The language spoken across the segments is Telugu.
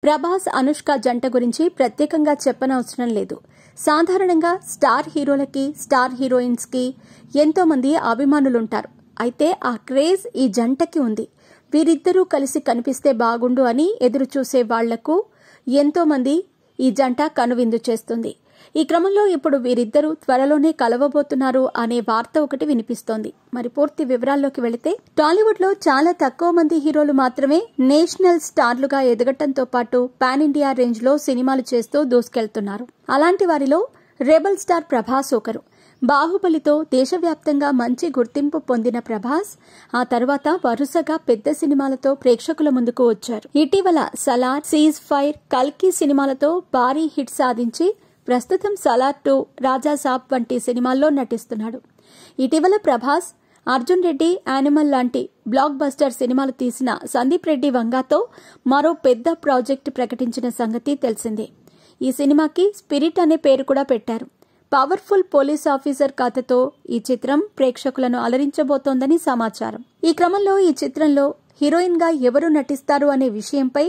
ప్రభాస్ అనుష్క జంట గురించి ప్రత్యేకంగా చెప్పనవసరం లేదు. సాధారణంగా స్టార్ హీరోలకి స్టార్ హీరోయిన్స్ కి ఎంతో మంది అభిమానులుంటారు. అయితే ఆ క్రేజ్ ఈ జంటకి ఉంది. వీరిద్దరూ కలిసి కనిపిస్తే బాగుండు అని ఎదురు చూసే వాళ్లకు ఎంతో మంది ఈ జంట కనువిందు చేస్తుంది. ఈ క్రమంలో ఇప్పుడు వీరిద్దరూ త్వరలోనే కలవబోతున్నారు అనే వార్త ఒకటి వినిపిస్తోంది. మరి పూర్తి వివరాల్లోకి వెళితే, టాలీవుడ్ లో చాలా తక్కువ మంది హీరోలు మాత్రమే నేషనల్ స్టార్లుగా ఎదగటంతో పాటు పాన్ ఇండియా రేంజ్ లో సినిమాలు చేస్తూ దూసుకెళ్తున్నారు. అలాంటి వారిలో రెబల్ స్టార్ ప్రభాస్ ఒకరు. బాహుబలితో దేశవ్యాప్తంగా మంచి గుర్తింపు పొందిన ప్రభాస్ ఆ తర్వాత వరుసగా పెద్ద సినిమాలతో ప్రేక్షకుల ముందుకు వచ్చారు. ఇటీవల సలార్, సీజ్ ఫైర్, కల్కి సినిమాలతో భారీ హిట్ సాధించి ప్రస్తుతం సలార్ 2, రాజా సాబ్ వంటి సినిమాల్లో నటిస్తున్నాడు. ఇటీవల ప్రభాస్ అర్జున్ రెడ్డి, యానిమల్ లాంటి బ్లాక్ బస్టర్ సినిమాలు తీసిన సందీప్ రెడ్డి వంగాతో మరో పెద్ద ప్రాజెక్టు ప్రకటించిన సంగతి తెలిసిందే. ఈ సినిమాకి స్పిరిట్ అనే పేరు కూడా పెట్టారు. పవర్ఫుల్ పోలీస్ ఆఫీసర్ కథతో ఈ చిత్రం ప్రేక్షకులను అలరించబోతోందని సమాచారం. ఈ క్రమంలో ఈ చిత్రంలో హీరోయిన్ గా ఎవరు నటిస్తారు అనే విషయంపై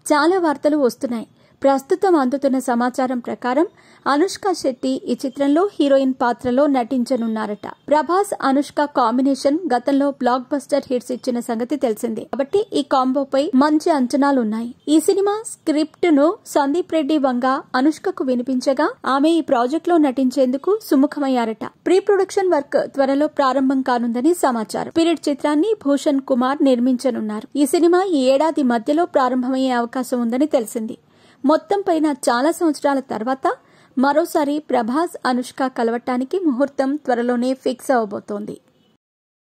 చాలా వార్తలు వస్తున్నాయి. ప్రస్తుతం అందుతున్న సమాచారం ప్రకారం అనుష్క శెట్టి ఈ చిత్రంలో హీరోయిన్ పాత్రలో నటించనున్నారట. ప్రభాస్, అనుష్క కాంబినేషన్ గతంలో బ్లాక్ బస్టర్ హిట్స్ ఇచ్చిన సంగతి తెలిసిందే. కాబట్టి ఈ కాంబోపై మంచి అంచనాలున్నాయి. ఈ సినిమా స్క్రిప్ట్ ను సందీప్ రెడ్డి వంగ అనుష్కకు వినిపించగా ఆమె ఈ ప్రాజెక్ట్ లో నటించేందుకు సుముఖమయ్యారట. ప్రీ ప్రొడక్షన్ వర్క్ త్వరలో ప్రారంభం కానుందని సమాచారం. స్పిరిట్ చిత్రాన్ని భూషణ్ కుమార్ నిర్మించనున్నారు. ఈ సినిమా ఈ ఏడాది మధ్యలో ప్రారంభమయ్యే అవకాశం ఉందని తెలిసింది. మొత్తం పైన చాలా సంవత్సరాల తర్వాత మరోసారి ప్రభాస్, అనుష్క కలవటానికి ముహూర్తం త్వరలోనే ఫిక్స్ అవబోతోంది.